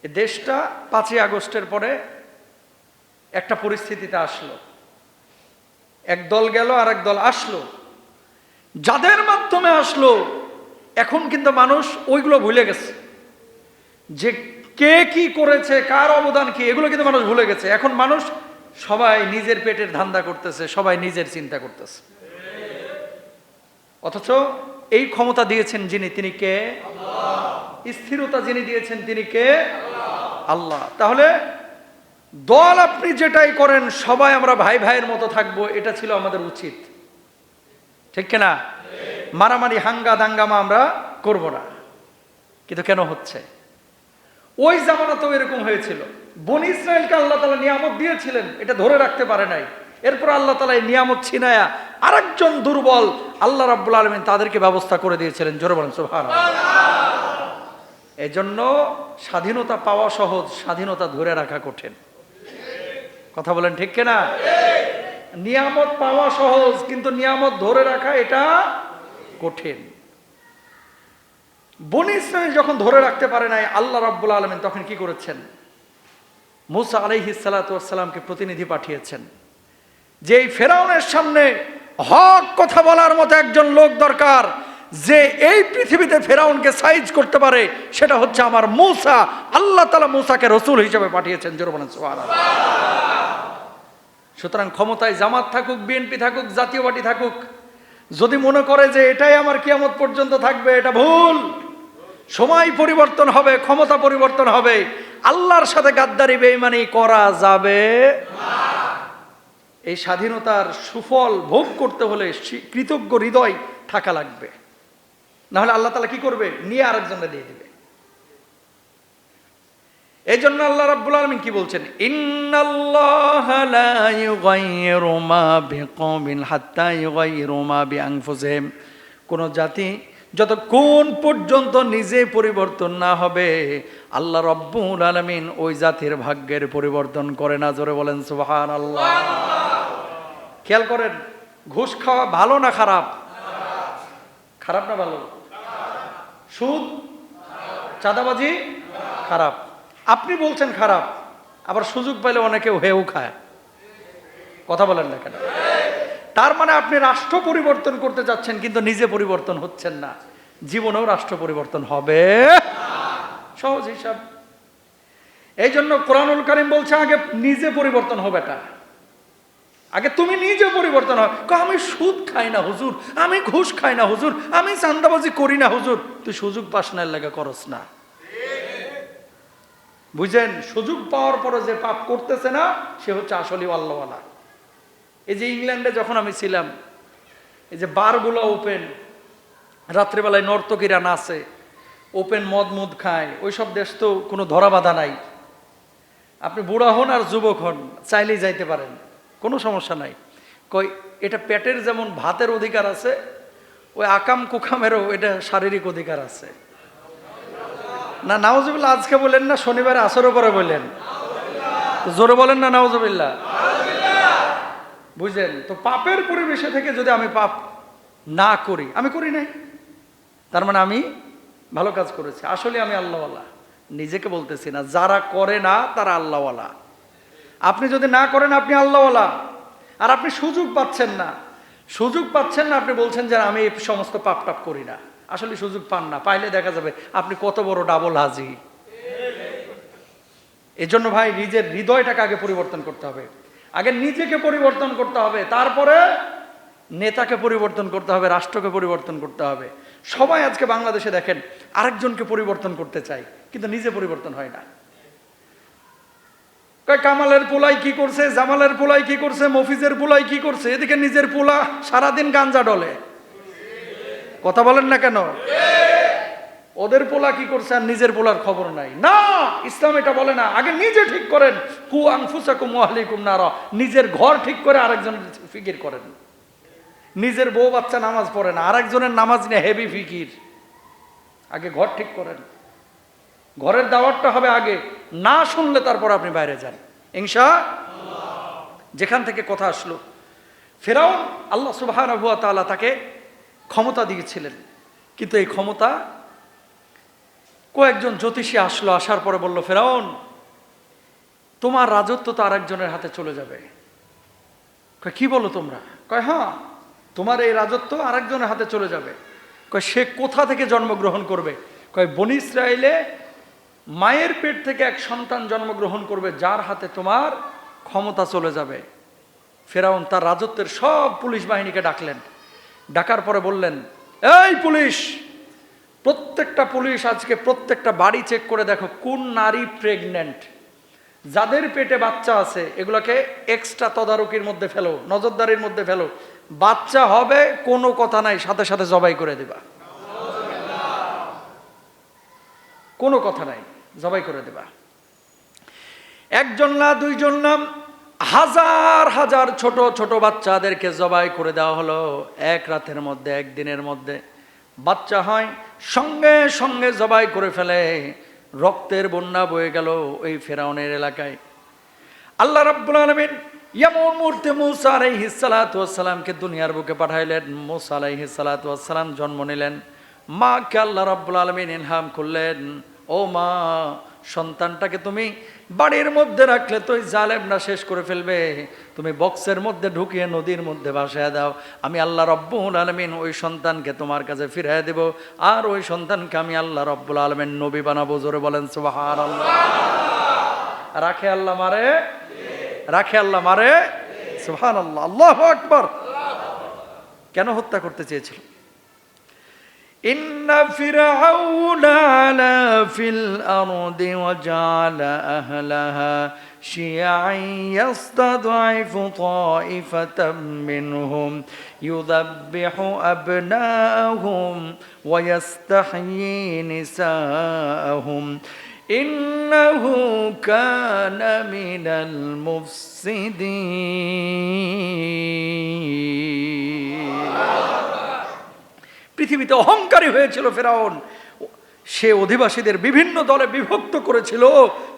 এ দেশটা 5ই আগস্টের পরে একটা পরিস্থিতিতে আসলো, এক দল গেল আর এক দল আসলো। যাদের মাধ্যমে আসলো এখন কিন্তু মানুষ ওইগুলো ভুলে গেছে, যে কে কি করেছে, কার অবদান কি, এগুলো কিন্তু মানুষ ভুলে গেছে। এখন মানুষ সবাই নিজের পেটের ধান্দা করতেছে, সবাই নিজের চিন্তা করতেছে। অথচ এই ক্ষমতা দিয়েছেন যিনি, তিনি কে? স্থিরতা যিনি দিয়েছেন তিনি কে? আল্লাহ। তাহলে দল আপনি যেটাই করেন সবাই আমরা ভাই ভাইয়ের মতো থাকবো, এটা ছিল আমাদের উচিত, ঠিক কিনা? মারামারি হাঙ্গা দাঙ্গামা আমরা করব না। কিন্তু কেন হচ্ছে? ওই জামানাতেও এরকম হয়েছিল। বনি ইসরায়েলকে আল্লাহ তাআলা নিয়ামত দিয়েছিলেন, এটা ধরে রাখতে পারে নাই। এরপর আল্লাহ তাআলা এই নিয়ামত ছিনায়া আরেকজন দুর্বল আল্লাহ রাব্বুল আলামিন তাদেরকে ব্যবস্থা করে দিয়েছিলেন। জোরে বলেন সুবহানাল্লাহ। এজন্য স্বাধীনতা পাওয়া সহজ, স্বাধীনতা ধরে রাখা কঠিন। কথা বলেন ঠিক কিনা? নিয়ামত পাওয়া সহজ, কিন্তু নিয়ামত ধরে রাখা এটা কঠিন। বনি ইসরাইল যখন ধরে রাখতে পারে নাই, আল্লাহ রাব্বুল আলামিন তখন কি করেছেন? মুসা আলাইহিস সালাতু ওয়াস সালামকে প্রতিনিধি পাঠিয়েছেন, যে এই ফেরাউনের সামনে হক কথা বলার মতো একজন লোক দরকার, যে এই পৃথিবীতে ফেরাউনকে সাইজ করতে পারে, সেটা হচ্ছে আমার মুসা। আল্লাহ তাআলা মুসাকে রাসূল হিসেবে পাঠিয়েছেন। জোরে বলেন সুবহানাল্লাহ। সুতরাং ক্ষমতায় জামাত থাকুক, বিএনপি থাকুক, জাতীয় পার্টি থাকুক, যদি মনে করে যে এটাই আমার কিয়ামত পর্যন্ত থাকবে, এটা ভুল। সময় পরিবর্তন হবে, ক্ষমতা পরিবর্তন হবে, আল্লাহর সাথে গাদ্দারি বেঈমানি করা যাবে না। এই স্বাধীনতার সুফল ভোগ করতে হলে কৃতজ্ঞ হৃদয় থাকা লাগবে, না হলে আল্লাহ তাআলা কি করবে? নিয়ে আরেকজনকে দিয়ে দিবে। এই জন্য আল্লাহ রাব্বুল আলামিন কি বলছেন? ইন্নাল্লাহা লা ইউগাইয়িরু মা বিকওমিন হাত্তা ইউগাইয়িরু মা বিআনফুসিহিম। কোন জাতি যতক্ষণ পর্যন্ত নিজে পরিবর্তন না হবে, আল্লাহ রাব্বুল আলামিন ওই জাতির ভাগ্যের পরিবর্তন করে না। জোরে বলেন সুবহানাল্লাহ। খেয়াল করেন, ঘুষ খাওয়া ভালো না খারাপ? খারাপ না ভালো? সুদ, চাঁদাবাজি খারাপ। আপনি বলছেন খারাপ, আবার সুযোগ পাইলে অনেকেও হেউ খায়। কথা বলেন না কেন? তার মানে আপনি রাষ্ট্র পরিবর্তন করতে যাচ্ছেন, কিন্তু নিজে পরিবর্তন হচ্ছেন না। জীবনেও রাষ্ট্র পরিবর্তন হবে সহজ হিসাব। এই জন্য কোরআনুল কারীম বলছে আগে নিজে পরিবর্তন হবে, এটা আগে তুমি নিজে পরিবর্তন হয়। আমি সুদ খাই না হুজুর, আমি ঘুষ খাই না হুজুর, আমি চাঁদাবাজি করি না হুজুর। তুই সুযোগ পাস না, লাগে করস না। বুঝেন? সুযোগ পাওয়ার পরে যে পাপ করতেছে না, সে হচ্ছে আসলে আল্লাহওয়ালা। এই যে ইংল্যান্ডে যখন আমি ছিলাম, এই যে বারগুলো ওপেন, রাত্রিবেলায় নর্তকীরা নাচে, ওপেন মদ খায়, ওইসব দেশ তো কোনো ধরা বাধা নাই। আপনি বুড়া হন আর যুবক হন, চাইলেই যাইতে পারেন, কোনো সমস্যা নাই। কই এটা পেটের যেমন ভাতের অধিকার আছে, ওই আকাম কুকামেরও এটা শারীরিক অধিকার আছে। না নাউজুবিল্লাহ আজকে বলেন না, শনিবারে আসরের পরে বললেন, তো জোরে বলেন না নাউজুবিল্লাহ। বুঝলেন তো? পাপের পরিবেশে থেকে যদি আমি পাপ না করি, আমি করি নাই, তার মানে আমি ভালো কাজ করেছি। আসলে আমি আল্লাহওয়ালা, নিজেকে বলতেছি না। যারা করে না তারা আল্লাহওয়ালা। আপনি যদি না করেন আপনি আল্লাহওয়ালা, আর আপনি সুযোগ পাচ্ছেন না। সুযোগ পাচ্ছেন না, আপনি বলছেন যে আমি এই সমস্ত পাপ টাপ করি না। আসলে সুযোগ পান না, পাইলে দেখা যাবে আপনি কত বড় ডাবল হাজি। এজন্য ভাই নিজের হৃদয়টাকে আগে পরিবর্তন করতে হবে, আগে নিজেকে পরিবর্তন করতে হবে, তারপরে নেতাকে পরিবর্তন করতে হবে, রাষ্ট্রকে পরিবর্তন করতে হবে। সবাই আজকে বাংলাদেশে দেখেন আরেকজনকে পরিবর্তন করতে চায়, কিন্তু নিজে পরিবর্তন হয় না। কামালের পোলাই কি করছে, জামালের পোলাই কি করছে, মফিজের পোলাই কি করছে, এদিকে নিজের পোলা সারাদিন গাঞ্জা ডলে। কথা বলেন না কেন? ওদের পোলা কি করছে আর নিজের পোলার খবর নাই। না, ইসলাম এটা বলে না। আগে নিজে ঠিক করেন। কু আনফুসাকুম ওয়া আহলিকুম নারা। নিজের ঘর ঠিক করে আরেকজনের ফিকির করেন। নিজের বউ বাচ্চা নামাজ পড়ে না, আরেকজনের নামাজ নিয়ে হেভি ফিকির। আগে ঘর ঠিক করেন। ঘরের দাওয়াতটা হবে আগে, না শুনলে তারপর আপনি বাইরে যান ইনশাআল্লাহ। যেখান থেকে কথা আসলো, ফিরআউন আল্লাহ সুবহানাহু ওয়া তাআলা তাকে ক্ষমতা দিয়েছিলেন, কিন্তু এই ক্ষমতা কয়েকজন জ্যোতিষী আসলো, আসার পরে বলল, ফেরাউন তোমার রাজত্ব তো আরেকজনের হাতে চলে যাবে। কয় কি বলো তোমরা? কয় হ্যাঁ, তোমার এই রাজত্ব আরেকজনের হাতে চলে যাবে। কয় সে কোথা থেকে জন্মগ্রহণ করবে? কয় বনি ইসরায়েলে মায়ের পেট থেকে এক সন্তান জন্মগ্রহণ করবে যার হাতে তোমার ক্ষমতা চলে যাবে। ফেরাউন তার রাজত্বের সব পুলিশ বাহিনীকে ডাকলেন, ডাকার পরে বললেন, এই পুলিশ, প্রত্যেকটা পুলিশ আজকে প্রত্যেকটা বাড়ি চেক করে দেখো কোন নারী প্রেগন্যান্ট, যাদের পেটে বাচ্চা আছে এগুলোকে এক্সট্রা তদারকির মধ্যে ফেলো, নজরদারির মধ্যে ফেলো, বাচ্চা হবে কোনো কথা নাই, সাথে সাথে জবাই করে দিবা, কোনো কথা নাই, জবাই করে দেবা। একজন না, দুইজন না, হাজার হাজার ছোট ছোট বাচ্চাদেরকে জবাই করে দেওয়া হলো। এক রাতের মধ্যে, একদিনের মধ্যে বাচ্চা হয়, সঙ্গে সঙ্গে জবাই করে ফেলে, রক্তের বন্যা বয়ে গেল ওই ফেরাউনের এলাকায়। আল্লাহ রাব্বুল আলামিন এমন মুহূর্তে মূসা আলাইহিস সালাতু ওয়াস সালামকে দুনিয়ার বুকে পাঠাইলেন। মূসা আলাইহিস সালাতু ওয়াস সালাম জন্ম নিলেন। মাকে আল্লাহ রাব্বুল আলামিন ইলহাম করলেন, ও মা, সন্তানটাকে তুমি বাড়ির মধ্যে রাখলে তো ওই জালেমরা শেষ করে ফেলবে, তুমি বক্সের মধ্যে ঢুকিয়ে নদীর মধ্যে ভাসায় দাও, আমি আল্লাহ রাব্বুল আলামিন ওই সন্তানকে তোমার কাছে ফিরিয়ে দেব, আর ওই সন্তানকে আমি আল্লাহ রাব্বুল আলামিন নবী বানাবো। জোরে বলেন সুবহানাল্লাহ। রাখে আল্লাহ মারে, রাখে আল্লাহ মারে, সুবহানাল্লাহ, আল্লাহু আকবার। কেন হত্যা করতে চেয়েছিল? ইন্না ফিরআউনা আলা ফিল আরদি ওয়া জাআলা আহলাহা শিয়া'আন ইয়াস্তাদঈফু তা'iফাতাম মিনহুম ইউযাব্বিহু আবনাআহুম ওয়া ইয়াস্তাহয়ী নিসাআহুম ইন্নাহু কানা মিনাল মুফসিদিন। পৃথিবীতে অহংকারী হয়েছিল ফেরাউন। সে অধিবাসীদের বিভিন্ন দলে বিভক্ত করেছিল,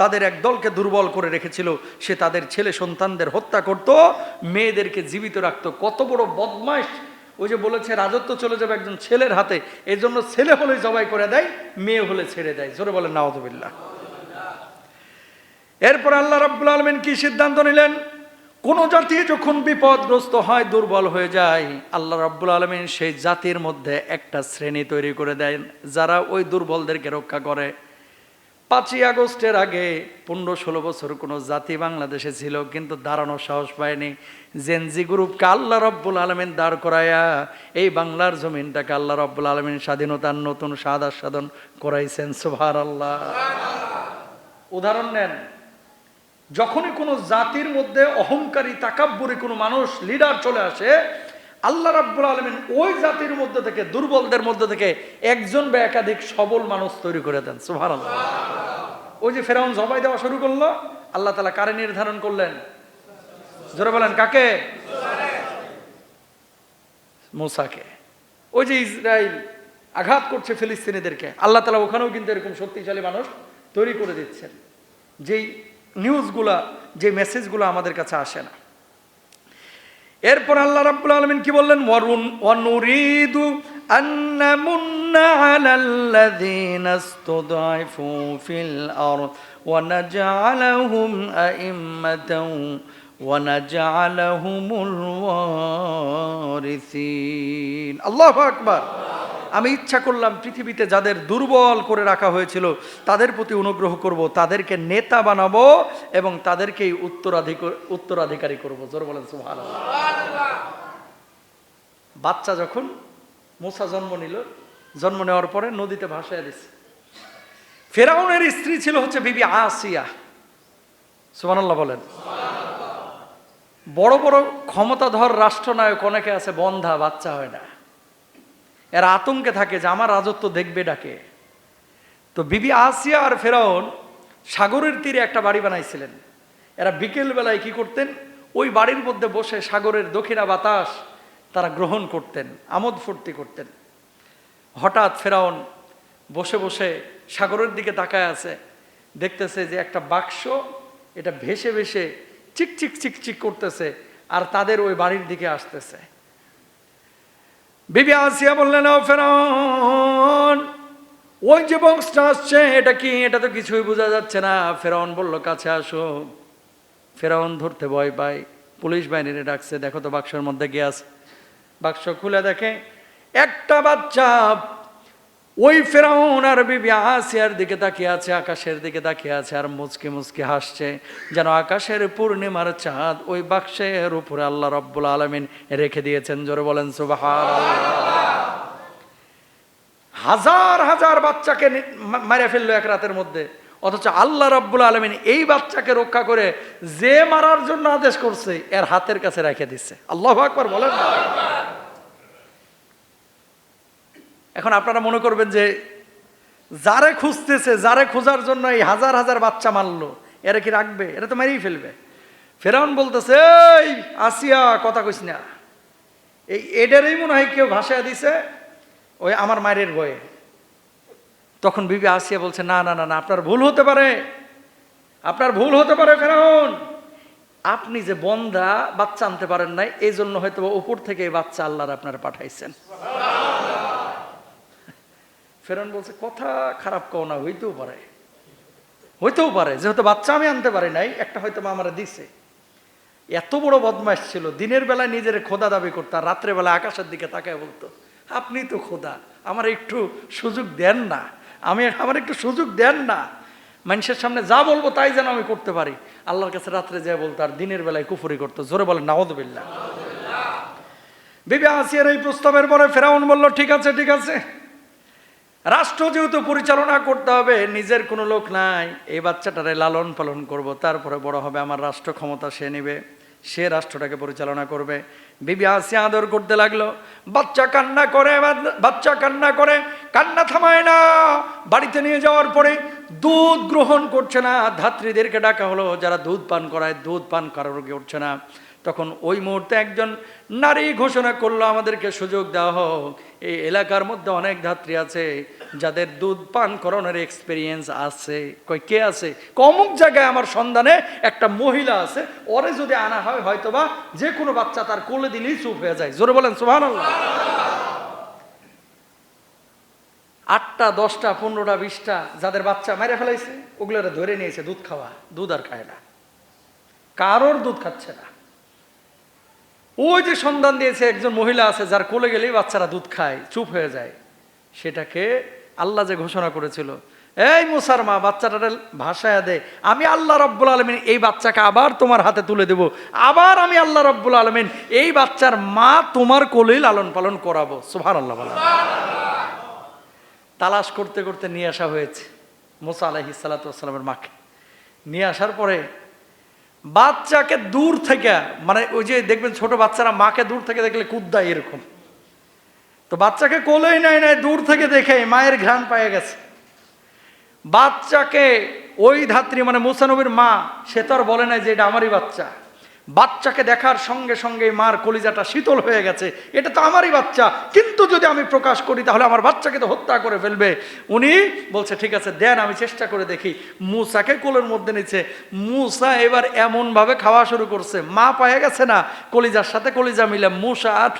তাদের এক দলকে দুর্বল করে রেখেছিল। সে তাদের ছেলে সন্তানদের হত্যা করত, মেয়েদেরকে জীবিত রাখত। কত বড় বদমাইশ! ওই যে বলেছে রাজত্ব চলে যাবে একজন ছেলের হাতে, এই জন্য ছেলে হলে জবাই করে দেয়, মেয়ে হলে ছেড়ে দেয়। জোরে বলেন নাউযুবিল্লাহ। এরপর আল্লাহ রাব্বুল আলামিন কি সিদ্ধান্ত নিলেন? কোন জাতি যখন বিপদগ্রস্ত হয়, দুর্বল হয়ে যায়, আল্লাহ রাব্বুল আলামিন সেই জাতির মধ্যে একটা শ্রেণী তৈরি করে দেন যারা ওই দুর্বলদেরকে রক্ষা করে। 5ই আগস্টের আগে 15-16 বছর কোনো জাতি বাংলাদেশে ছিল, কিন্তু দাঁড়ানোর সাহস পায়নি। জেনজি গ্রুপকে আল্লাহ রাব্বুল আলামিন দাঁড় করায়া এই বাংলার জমিনটাকে আল্লাহ রাব্বুল আলামিন স্বাধীনতার নতুন স্বাদ আস্বাদন করাইছেন। সুবহানাল্লাহ। উদাহরণ নেন, যখনই কোনো জাতির মধ্যে অহংকারী তাকাব্বুরি কোনো মানুষ লিডার চলে আসে, আল্লাহ রাব্বুল আলামিন ওই জাতির মধ্যে থেকে, দুর্বলদের মধ্যে থেকে একজন বা একাধিক সবল মানুষ তৈরি করে দেন। সুবহানাল্লাহ। ওই যে ফেরাউন জবাই দেওয়া শুরু করলো, আল্লাহ তাআলা কারে নির্ধারণ করলেন? জোরে বলেন কাকে? মূসাকে। ওই যে ইসরায়েল আঘাত করছে ফিলিস্তিনিদেরকে, আল্লাহ তাআলা ওখানেও কিন্তু এরকম শক্তিশালী মানুষ তৈরি করে দিচ্ছেন, যেই নিউজগুলা, যে মেসেজগুলো আমাদের কাছে আসে না। এরপর আল্লাহ রাব্বুল আলামিন কি বললেন? ওয়ানুরিদু আন নামুন্না আলাল্লাযীনা ইসতুদঈফু ফিল আরদ ওয়া নাজআলাহুম আইম্মাতাও ওয়া নাজআলাহুমুল ওয়ারিসিন। আল্লাহু আকবার। আমি ইচ্ছা করলাম পৃথিবীতে যাদের দুর্বল করে রাখা হয়েছিল তাদের প্রতি অনুগ্রহ করব, তাদেরকে নেতা বানাবো এবং তাদেরকেই উত্তরাধিকারী করব। জোরে বলেন সুবহানাল্লাহ। বাচ্চা যখন মূসা জন্ম নিল, জন্ম নেওয়ার পরে নদীতে ভাসায় দিছে। ফেরাউনের স্ত্রী ছিল হচ্ছে বিবি আসিয়া। সুবহানাল্লাহ বলেন। বড় বড় ক্ষমতাধর রাষ্ট্রনায়ক অনেকে আছে, বন্ধা, বাচ্চা হয় না। এরা আতঙ্কে থাকে যে আমার রাজত্ব দেখবে ডাকে। তো বিবি আসিয়া আর ফেরাউন সাগরের তীরে একটা বাড়ি বানাইছিলেন। এরা বিকেল বেলায় কি করতেন? ওই বাড়ির মধ্যে বসে সাগরের দক্ষিণা বাতাস তারা গ্রহণ করতেন, আমোদ ফুর্তি করতেন। হঠাৎ ফেরাউন বসে বসে সাগরের দিকে তাকায় আছে, দেখতেছে যে একটা বাক্স, এটা ভেসে ভেসে চিকচিক চিকচিক করতেছে আর তাদের ওই বাড়ির দিকে আসতেছে। বিবি আসিয়া বললেন, ও ফেরাউন, ওই যে বক্সটা আসছে এটা কি? এটা তো কিছুই বোঝা যাচ্ছে না। ফেরাউন বলল, কাছে আসো। ফেরাউন ধরতে ভয় পায়, পুলিশ বাহিনীরে ডাকছে, দেখো তো বাক্সের মধ্যে কি আছে। বাক্স খুলে দেখে একটা বাচ্চা ওই ফেরাউন আর বিবি আসিয়ার দিকে তাকিয়ে আছে, আকাশের দিকে তাকিয়ে আছে, আর মুচকি মুচকি হাসছে, যেন আকাশের পূর্ণিমার চাঁদ ওই বাক্সের উপরে আল্লাহ রাব্বুল আলামিন রেখে দিয়েছেন। জোরে বলেন সুবহানাল্লাহ। হাজার হাজার বাচ্চাকে মেরে ফেললো এক রাতের মধ্যে, অথচ আল্লাহ রাব্বুল আলামিন এই বাচ্চাকে রক্ষা করে যে মারার জন্য আদেশ করছে এর হাতের কাছে রেখে দিচ্ছে। আল্লাহু আকবার বলেন না। এখন আপনারা মনে করবেন যে যারে খুঁজতেছে, যারে খোঁজার জন্য এই হাজার হাজার বাচ্চা মারলো, এরা কি রাখবে? এরা তো মেরেই ফেলবে। ফেরাউন বলতেছে, এই আসিয়া কথা কইস না, এই এডারেই মনে হয় কেউ ভাষায় দিছে ওই আমার মায়ের বয়ে। তখন বিবি আসিয়া বলছে, না না না না, আপনার ভুল হতে পারে, আপনার ভুল হতে পারে ফেরাউন, আপনি যে বন্দা বাচ্চা আনতে পারেন নাই, এই জন্য হয়তো উপর থেকে এই বাচ্চা আল্লাহর আপনার পাঠাইছেন। ফেরাউন বলছে, কথা খারাপ কও না, হইতেও পারে, হইতেও পারে, যেহেতু বাচ্চা আমি আনতে পারি নাই, একটা হয়তো আমার দিছে। এত বড় বদমাশ ছিল, দিনের বেলায় নিজের খোদা দাবি করতো, আর রাত্রে বেলা আকাশের দিকে তাকায় বলতো, আপনি তো খোদা, আমার একটু সুযোগ দেন না, আমার একটু সুযোগ দেন না, মানুষের সামনে যা বলবো তাই যেন আমি করতে পারি। আল্লাহর কাছে রাত্রে যা বলতো, আর দিনের বেলায় কুফরি করতো। জোরে বলেন নাউযুবিল্লাহ। বিবি আসিয়ার এই প্রস্তাবের পরে ফেরাউন বলল, ঠিক আছে ঠিক আছে, রাষ্ট্র যেহেতু পরিচালনা করতে হবে, নিজের কোনো লোক নাই, এই বাচ্চাটারে লালন পালন করব, তারপরে বড় হবে, আমার রাষ্ট্র ক্ষমতা সে নেবে, সে রাষ্ট্রটাকে পরিচালনা করবে। বিবি আসিয়া আদর করতে লাগলো। বাচ্চা কান্না করে, বাচ্চা কান্না করে, কান্না থামায় না। বাড়িতে নিয়ে যাওয়ার পরে দুধ গ্রহণ করছে না। ধাত্রীদেরকে ডাকা হলো, যারা দুধ পান করায়, দুধ পান করার রোগে উঠছে না। তখন ওই মুহূর্তে একজন নারী ঘোষণা করলো, আমাদেরকে সুযোগ দেওয়া হোক, এই এলাকার মধ্যে অনেক ধাত্রী আছে যাদের দুধ পান করানোর এক্সপিরিয়েন্স আছে। কই কে আছে? অমুক জায়গায় আমার সন্ধানে একটা মহিলা আছে, ওরে যদি আনা হয় হয়তোবা যে কোনো বাচ্চা তার কোলে দিলেই চুপ হয়ে যায়। জোরে বলেন সুবহানাল্লাহ। 8টা 10টা 15টা 20টা যাদের বাচ্চা মেরে ফেলাইছে, ওগুলোরা ধরে নিয়েছে দুধ খাওয়া, দুধ আর খায় না, কারোর দুধ খাচ্ছে না। ওই যে সন্ধান দিয়েছে একজন মহিলা আছে যার কোলে গেলেই বাচ্চারা দুধ খায়, চুপ হয়ে যায়, সেটাকে আল্লাহ যে ঘোষণা করেছিল, এই মুসার মা বাচ্চাটার ভাষায় দে, আমি আল্লাহ রাব্বুল আলামিন এই বাচ্চাকে আবার তোমার হাতে তুলে দেব, আবার আমি আল্লাহ রাব্বুল আলামিন এই বাচ্চার মা তোমার কোলেই লালন পালন করাবো। সুবহানাল্লাহ। তালাশ করতে করতে নিয়ে আসা হয়েছে মুসা আলাইহিস সালাতু ওয়াস সালামের মাকে। নিয়ে আসার পরে বাচ্চাকে দূর থেকে, মানে ওই যে দেখবেন ছোট বাচ্চারা মাকে দূর থেকে দেখলে কুদ্দায় এরকম, তো বাচ্চাকে কোলেই নেয় নাই, দূর থেকে দেখে মায়ের ঘ্রাণ পেয়ে গেছে। বাচ্চাকে ওই ধাত্রী মানে মুসা নবীর মা, সে তো আর বলে নাই যে এটা আমারই বাচ্চা। বাচ্চাকে দেখার সঙ্গে সঙ্গে মার কলিজাটা শীতল হয়ে গেছে, এটা তো আমারই বাচ্চা, কিন্তু যদি আমি প্রকাশ করি তাহলে আমার বাচ্চাকে তো হত্যা করে ফেলবে। উনি বলছে, ঠিক আছে দেন, আমি চেষ্টা করে দেখি। মুসাকে কোলের মধ্যে নিচ্ছে। মুসা এবার এমনভাবে খাওয়া শুরু করছে, মা পেয়ে গেছে না, কলিজার সাথে কলিজা মিলে মুসা আর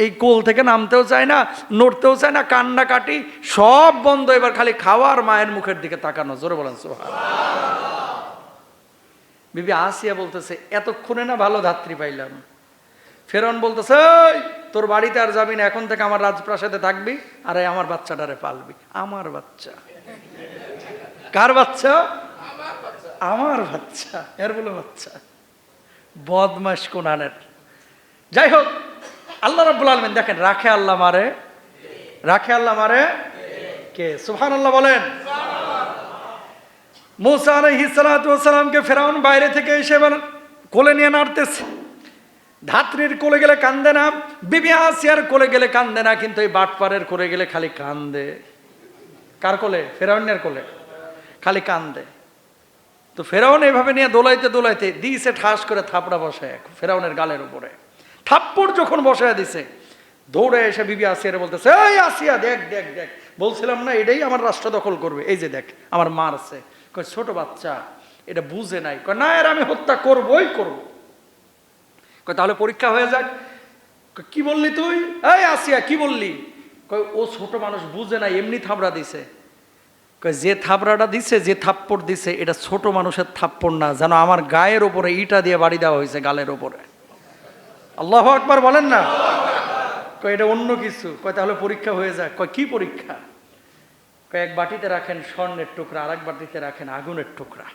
এই কোল থেকে নামতেও চায় না, নড়তেও চায় না, কান্নাকাটি সব বন্ধ, এবার খালি খাওয়ার মায়ের মুখের দিকে তাকানো। জোরে বলেন সুবহানাল্লাহ। বিবি আসিয়া বলতেছে, এতক্ষণে না ভালো ধাত্রী পাইলাম। ফেরাউন বলতেছে, তোর বাড়িতে আর যাবি না, এখন থেকে আমার রাজপ্রাসাদে থাকবি, আর আমার বাচ্চাটারে পালবি। আমার বাচ্চা? কার বাচ্চা? আমার বাচ্চা। এর বলে বাচ্চা? বদমাশ কোনানের। যাই হোক, আল্লাহ রাব্বুল আলামিন দেখেন, রাখে আল্লাহ মারে, রাখে আল্লাহ মারে কে? সুবহানাল্লাহ বলেন। মুসা আলাইহিস সালাতু ওয়াস সালামকে ফেরাউন বাইরে থেকে এসে কোলে নিয়ে নাড়তেছে। ধাত্রীর কোলে গেলে কান্দে না, বিবি আসিয়ার কোলে গেলে কান্দে না, কিন্তু এই বাটপারের কোলে গেলে খালি কান্দে। কার কোলে? ফেরাউনের কোলে খালি কান্দে। তো ফেরাউন এইভাবে নিয়ে দোলাইতে দোলাইতে দিয়েছে ঠাস করে থাপড়া বসায় ফেরাউনের গালের উপরে। থাপ্পড় যখন বসায় দিছে, দৌড়ে এসে বিবি আসিয়ারে বলতেছে, এই আসিয়া দেখ দেখ দেখ, বলছিলাম না এটাই আমার রাষ্ট্র দখল করবে, এই যে দেখ আমার মারছে। কয় ছোট বাচ্চা, এটা বুঝে নাই। কয় না, এর আমি হত্যা করবই করব। কয় তাহলে পরীক্ষা হয়ে যাক। কি বললি তুই? এই আসিয়া কি বললি? কয় ও ছোট মানুষ, বুঝে নাই, এমনি থাবড়া দিছে। কয় যে থাবড়াটা দিছে, যে থাপ্পড় দিছে, এটা ছোট মানুষের থাপ্পড় না, যেন আমার গায়ের ওপরে ইটা দিয়ে বাড়ি দেওয়া হয়েছে, গালের ওপরে। আল্লাহু আকবার বলেন না। কয় এটা অন্য কিছু। কয় তাহলে পরীক্ষা হয়ে যায়। কয় কি পরীক্ষা? কয় এক বাটিতে রাখেন স্বর্ণের টুকরা, আর এক বাটিতে রাখেন আগুনের টুকরা।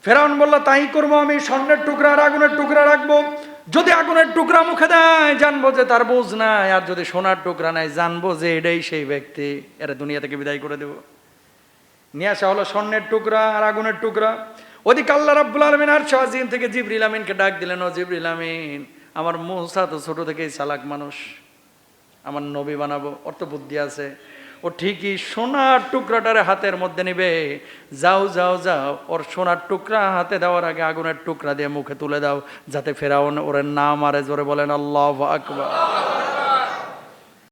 ফেরাউন বলল তাই করবো, আমি স্বর্ণের টুকরা আর আগুনের টুকরা রাখবো। যদি আগুনের টুকরা মুখে দেয় জানবো যে তার বোঝ নাই, আর যদি সোনার টুকরা নাই জানবো যে এটাই সেই ব্যক্তি, এরা দুনিয়া থেকে বিদায় করে দেব। নিয়ে আসা হলো স্বর্ণের টুকরা আর আগুনের টুকরা। ওদিকে আল্লাহ রাব্বুল আলামিন আরশ আজিম থেকে জিবরিল আমিনকে ডাক দিলেন, ও জিবরিল আমিন, আমার মূসা তো ছোট থেকেই চালাক মানুষ, আমার নবী বানাবো, ওর তো বুদ্ধি আছে, ও ঠিকই সোনার টুকরাটারে হাতের মধ্যে নিবে। যাও যাও যাও, ওর সোনার টুকরা হাতে দেওয়ার আগে আগুনের টুকরা দিয়ে মুখে তুলে দাও, যাতে ফেরাউন ওরে না মারে। জোরে বলেন আল্লাহু আকবার।